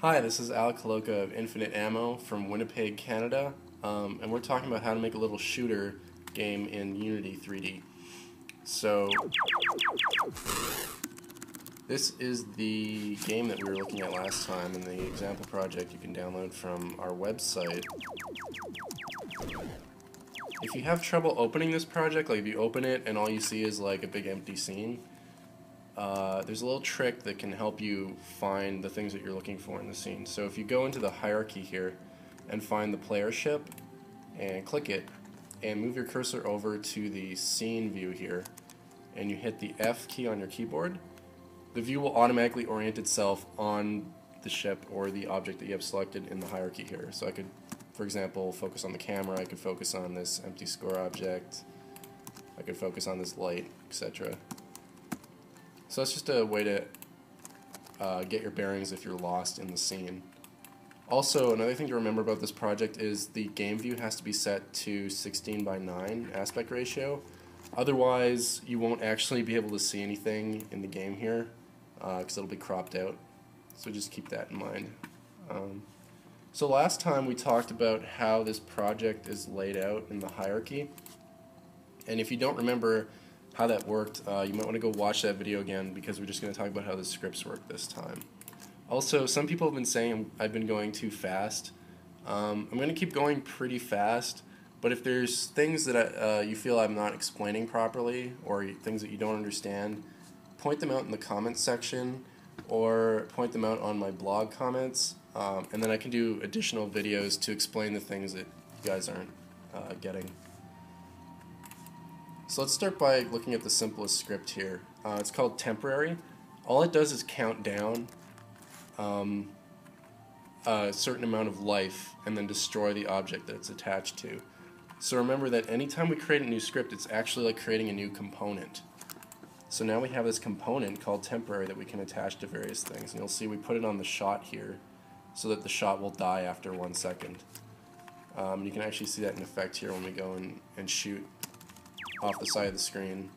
Hi, this is Alec Haloka of Infinite Ammo from Winnipeg, Canada, and we're talking about how to make a little shooter game in Unity 3D. So, this is the game that we were looking at last time in the example project you can download from our website. If you have trouble opening this project, like if you open it and all you see is like a big empty scene, there's a little trick that can help you find the things that you're looking for in the scene. So if you go into the hierarchy here and find the player ship and click it and move your cursor over to the scene view here and you hit the F key on your keyboard, the view will automatically orient itself on the ship or the object that you have selected in the hierarchy here. So I could, for example, focus on the camera, I could focus on this empty score object, I could focus on this light, etc. So that's just a way to get your bearings if you're lost in the scene. Also, another thing to remember about this project is the game view has to be set to 16:9 aspect ratio. Otherwise, you won't actually be able to see anything in the game here because it'll be cropped out. So just keep that in mind. So last time we talked about how this project is laid out in the hierarchy. And if you don't remember how that worked, you might want to go watch that video again because we're just going to talk about how the scripts work this time. Also, some people have been saying I've been going too fast. I'm going to keep going pretty fast, but if there's things that you feel I'm not explaining properly or things that you don't understand, point them out in the comments section or point them out on my blog comments, and then I can do additional videos to explain the things that you guys aren't getting. So let's start by looking at the simplest script here. It's called temporary. All it does is count down a certain amount of life and then destroy the object that it's attached to. So remember that anytime we create a new script, it's actually like creating a new component. So now we have this component called temporary that we can attach to various things. And you'll see we put it on the shot here so that the shot will die after 1 second. You can actually see that in effect here when we go and shoot off the side of the screen.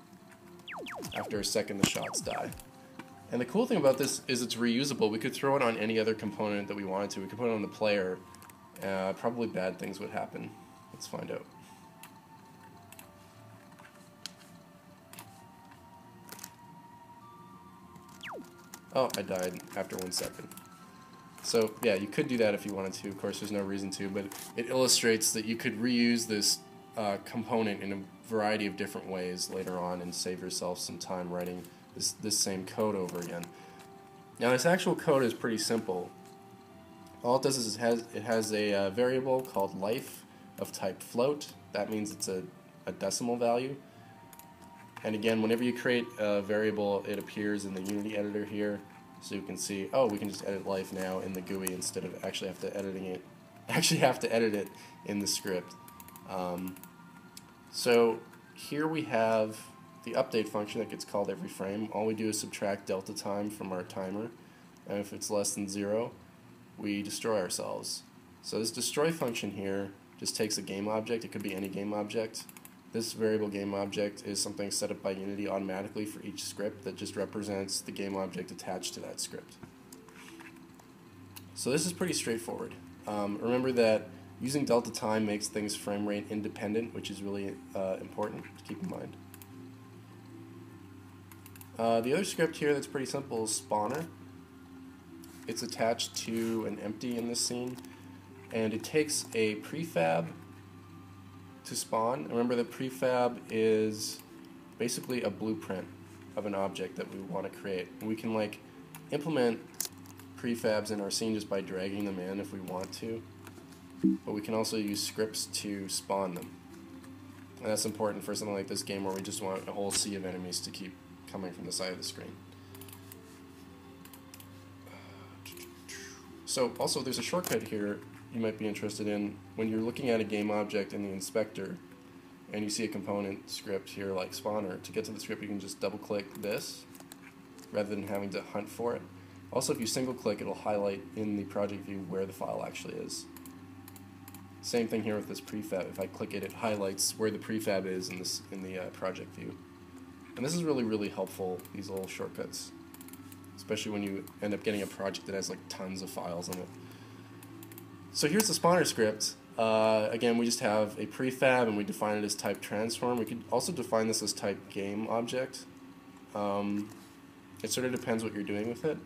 After a second, the shots die. And the cool thing about this is it's reusable. We could throw it on any other component that we wanted to. We could put it on the player. Probably bad things would happen. Let's find out. Oh, I died after 1 second. So yeah, you could do that if you wanted to. Of course, there's no reason to, but it illustrates that you could reuse this component in a variety of different ways later on and save yourself some time writing this same code over again. Now this actual code is pretty simple. All it does is it has a variable called life of type float. That means it's a decimal value. And again, whenever you create a variable, it appears in the Unity editor here, so you can see, oh, we can just edit life now in the GUI instead of actually have to edit it in the script. So here we have the update function that gets called every frame. All we do is subtract delta time from our timer, and if it's less than 0, we destroy ourselves. So this destroy function here just takes a game object. It could be any game object. This variable game object is something set up by Unity automatically for each script that just represents the game object attached to that script. So this is pretty straightforward. Remember that using delta time makes things frame rate independent, which is really important to keep in mind. The other script here that's pretty simple is spawner. It's attached to an empty in this scene, and it takes a prefab to spawn. Remember that prefab is basically a blueprint of an object that we want to create. And we can like implement prefabs in our scene just by dragging them in if we want to. But we can also use scripts to spawn them. And that's important for something like this game where we just want a whole sea of enemies to keep coming from the side of the screen. So also there's a shortcut here you might be interested in when you're looking at a game object in the inspector and you see a component script here like spawner. To get to the script, you can just double click this rather than having to hunt for it. Also, if you single click, it'll highlight in the project view where the file actually is. Same thing here with this prefab. If I click it, it highlights where the prefab is in the project view. And this is really, really helpful, these little shortcuts. especially when you end up getting a project that has like tons of files in it. So here's the spawner script. Again, we just have a prefab and we define it as type transform. We could also define this as type game object. It sort of depends what you're doing with it.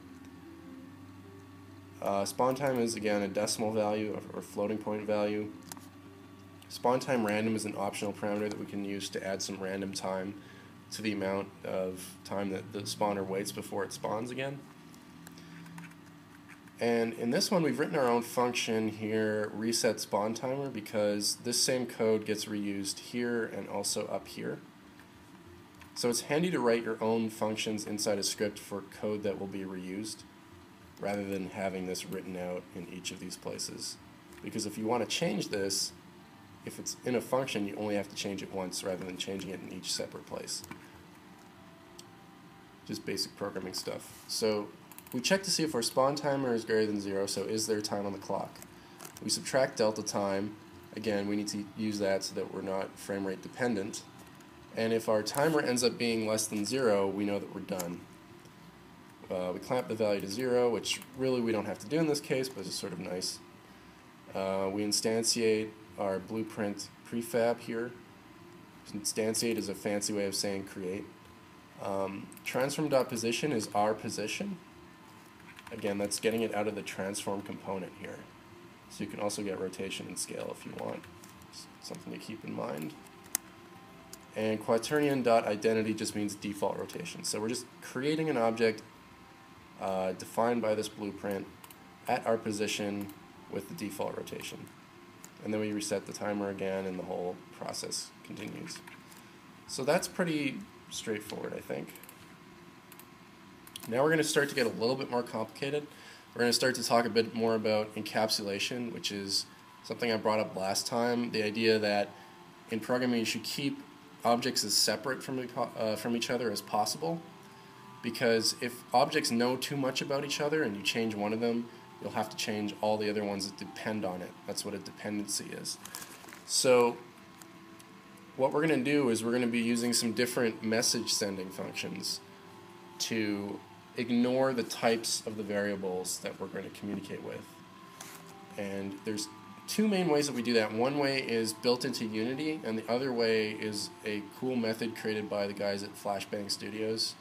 Spawn time is, again, a decimal value or floating point value. Spawn time random is an optional parameter that we can use to add some random time to the amount of time that the spawner waits before it spawns again. And in this one, we've written our own function here, reset spawn timer, because this same code gets reused here and also up here. So it's handy to write your own functions inside a script for code that will be reused, rather than having this written out in each of these places. Because if you want to change this, if it's in a function, you only have to change it once rather than changing it in each separate place. Just basic programming stuff. So we check to see if our spawn timer is greater than 0, so is there time on the clock. We subtract delta time. Again, we need to use that so that we're not frame rate dependent. And if our timer ends up being less than 0, we know that we're done. We clamp the value to 0, which really we don't have to do in this case, but it's sort of nice. We instantiate our blueprint prefab here. Instantiate is a fancy way of saying create. Transform.position is our position. Again, that's getting it out of the transform component here. So you can also get rotation and scale if you want. Something to keep in mind. And quaternion.identity just means default rotation. So we're just creating an object defined by this blueprint at our position with the default rotation. And then we reset the timer again and the whole process continues. So that's pretty straightforward, I think. Now we're going to start to get a little bit more complicated. We're going to start to talk a bit more about encapsulation, which is something I brought up last time. The idea that in programming you should keep objects as separate from each other as possible, because if objects know too much about each other and you change one of them, you'll have to change all the other ones that depend on it. That's what a dependency is. So what we're going to do is we're going to be using some different message sending functions to ignore the types of the variables that we're going to communicate with. And there's two main ways that we do that. One way is built into Unity, and the other way is a cool method created by the guys at Flashbang Studios.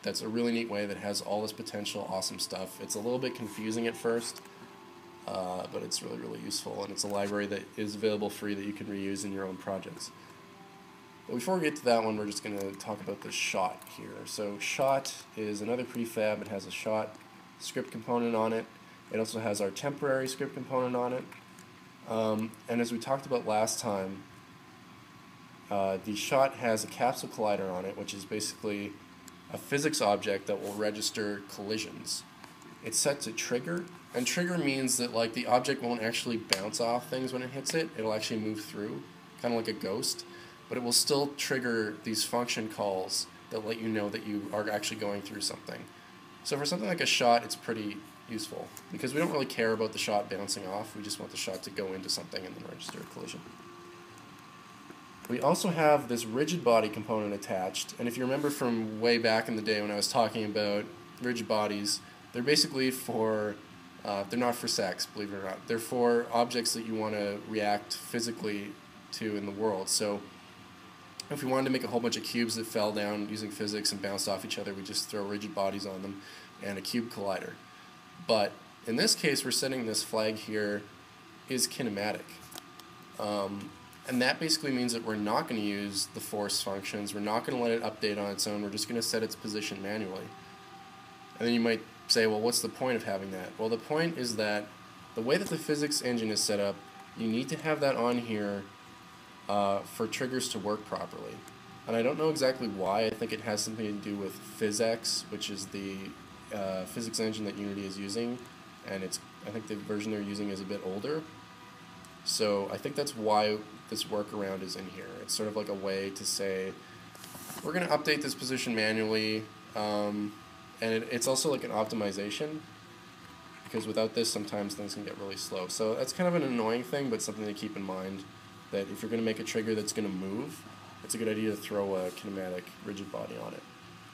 That's a really neat way that has all this potential awesome stuff. It's a little bit confusing at first, but it's really, really useful, and it's a library that is available free that you can reuse in your own projects. But before we get to that one, we're just going to talk about the shot here. So shot is another prefab. It has a shot script component on it. It also has our temporary script component on it. And as we talked about last time, the shot has a capsule collider on it, which is basically a physics object that will register collisions. It's set to trigger, and trigger means that like the object won't actually bounce off things when it hits it. It'll actually move through, kind of like a ghost, but it will still trigger these function calls that let you know that you are actually going through something. So for something like a shot, it's pretty useful, because we don't really care about the shot bouncing off. We just want the shot to go into something and then register a collision. We also have this rigid body component attached, and if you remember from way back in the day when I was talking about rigid bodies, they're basically for, they're not for sex, believe it or not. They're for objects that you want to react physically to in the world. So if we wanted to make a whole bunch of cubes that fell down using physics and bounced off each other, we just throw rigid bodies on them and a cube collider. But in this case, we're setting this flag here is kinematic. And that basically means that we're not going to use the force functions. We're not going to let it update on its own. We're just going to set its position manually. And then you might say, well, what's the point of having that? Well, the point is that the way that the physics engine is set up, you need to have that on here for triggers to work properly. And I don't know exactly why. I think it has something to do with PhysX, which is the physics engine that Unity is using, and I think the version they're using is a bit older. So I think that's why this workaround is in here. It's sort of like a way to say, we're going to update this position manually, and it's also like an optimization, because without this sometimes things can get really slow. So that's kind of an annoying thing, but something to keep in mind, that if you're going to make a trigger that's going to move, it's a good idea to throw a kinematic rigid body on it.